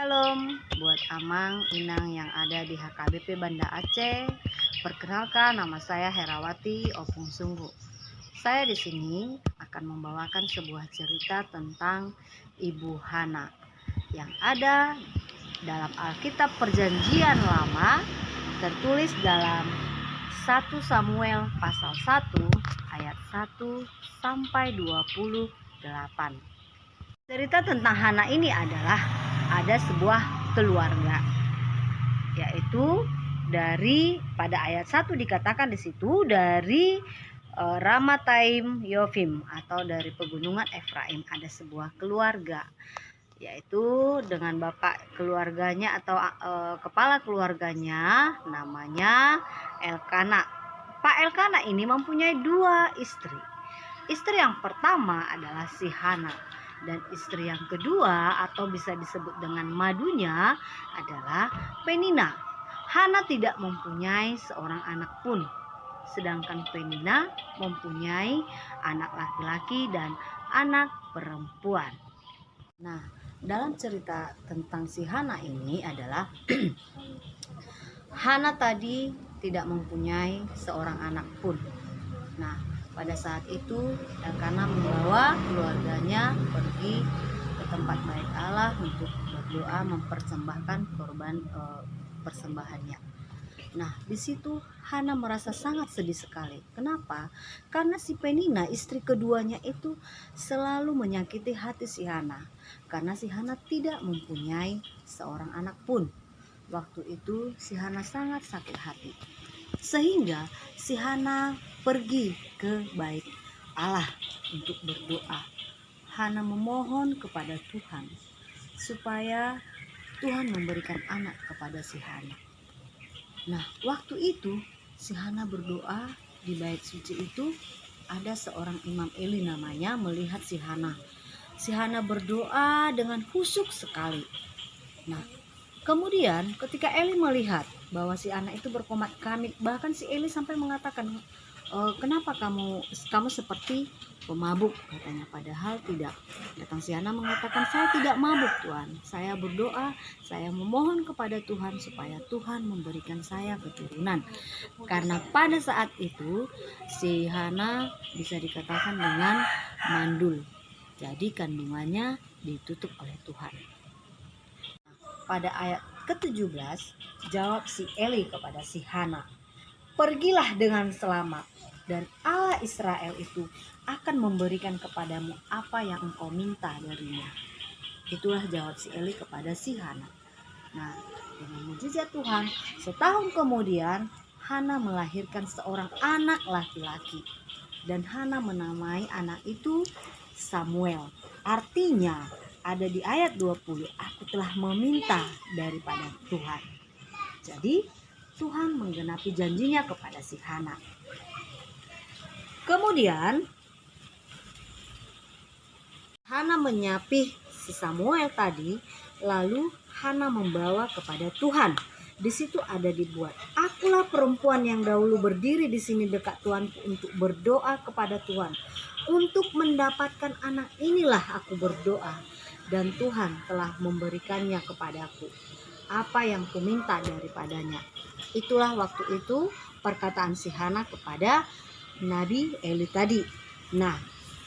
Shalom buat Amang, Inang yang ada di HKBP Banda Aceh. Perkenalkan, nama saya Herawati Opung Sungguh. Saya di sini akan membawakan sebuah cerita tentang Ibu Hana yang ada dalam Alkitab Perjanjian Lama, tertulis dalam 1 Samuel pasal 1 ayat 1 sampai 28. Cerita tentang Hana ini adalah ada sebuah keluarga, yaitu pada ayat 1 dikatakan di situ dari Ramataim Yofim atau dari pegunungan Efraim ada sebuah keluarga, yaitu dengan bapak keluarganya atau kepala keluarganya namanya Elkana. Pak Elkana ini mempunyai 2 istri. Istri yang pertama adalah si Hana, dan istri yang kedua atau bisa disebut dengan madunya adalah Penina. Hana tidak mempunyai seorang anak pun, sedangkan Penina mempunyai anak laki-laki dan anak perempuan. Nah, dalam cerita tentang si Hana ini adalah Hana tadi tidak mempunyai seorang anak pun. Nah, pada saat itu Elkana membawa keluarganya pergi ke tempat bait Allah untuk berdoa mempersembahkan korban persembahannya. Nah, di situ Hana merasa sangat sedih sekali. Kenapa? Karena si Penina, istri keduanya itu selalu menyakiti hati si Hana. Karena si Hana tidak mempunyai seorang anak pun. Waktu itu si Hana sangat sakit hati. Sehingga si Hana pergi ke bait Allah untuk berdoa. Hana memohon kepada Tuhan supaya Tuhan memberikan anak kepada si Hana. Nah, waktu itu si Hana berdoa di bait suci itu, ada seorang Imam Eli namanya melihat si Hana. Si Hana berdoa dengan khusyuk sekali. Nah, kemudian ketika Eli melihat bahwa si anak itu berkomat kamit, bahkan si Eli sampai mengatakan, kenapa kamu seperti pemabuk, katanya. Padahal tidak. Datang si Hana mengatakan, saya tidak mabuk Tuhan, saya berdoa, saya memohon kepada Tuhan supaya Tuhan memberikan saya keturunan. Karena pada saat itu si Hana bisa dikatakan dengan mandul, jadi kandungannya ditutup oleh Tuhan. Pada ayat ke-17 jawab si Eli kepada si Hana, pergilah dengan selamat, dan Allah Israel itu akan memberikan kepadamu apa yang engkau minta darinya. Itulah jawab si Eli kepada si Hana. Nah, dengan mujizat Tuhan, setahun kemudian Hana melahirkan seorang anak laki-laki, dan Hana menamai anak itu Samuel. Artinya ada di ayat 20, aku telah meminta daripada Tuhan. Jadi Tuhan menggenapi janjinya kepada si Hana. Kemudian Hana menyapih si Samuel tadi, lalu Hana membawa kepada Tuhan. Di situ ada dibuat, akulah perempuan yang dahulu berdiri di sini dekat Tuhanku untuk berdoa kepada Tuhan. Untuk mendapatkan anak inilah aku berdoa, dan Tuhan telah memberikannya kepadaku apa yang kuminta daripadanya. Itulah waktu itu perkataan si Hana kepada Nabi Eli tadi. Nah,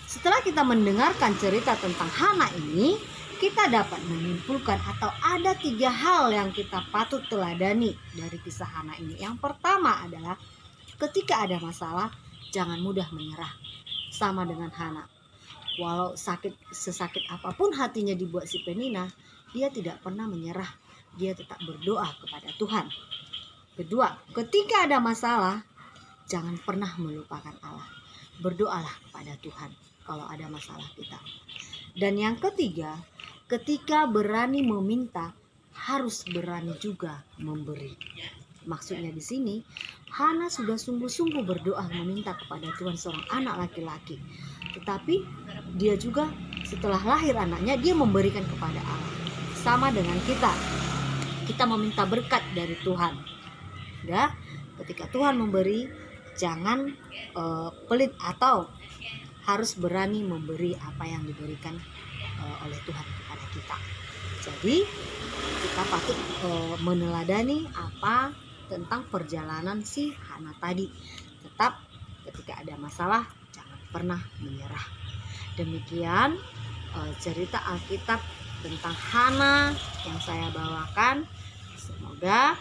setelah kita mendengarkan cerita tentang Hana ini, kita dapat menyimpulkan atau ada 3 hal yang kita patut teladani dari kisah Hana ini. Yang pertama adalah ketika ada masalah, jangan mudah menyerah. Sama dengan Hana, walau sesakit apapun hatinya dibuat si Penina, dia tidak pernah menyerah. Dia tetap berdoa kepada Tuhan. Kedua, ketika ada masalah, jangan pernah melupakan Allah. Berdoalah kepada Tuhan kalau ada masalah kita. Dan yang ketiga, ketika berani meminta, harus berani juga memberi. Maksudnya di sini, Hana sudah sungguh-sungguh berdoa meminta kepada Tuhan seorang anak laki-laki. Tetapi dia juga setelah lahir anaknya, dia memberikan kepada Allah. Sama dengan kita meminta berkat dari Tuhan. Ya, ketika Tuhan memberi, jangan pelit atau harus berani memberi apa yang diberikan oleh Tuhan kepada kita. Jadi kita patut meneladani apa tentang perjalanan si Hana tadi. Tetap ketika ada masalah jangan pernah menyerah. Demikian cerita Alkitab tentang Hana yang saya bawakan. Semoga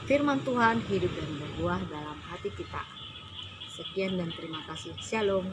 firman Tuhan hidup dan berbuah dalam hati kita. Sekian dan terima kasih. Shalom.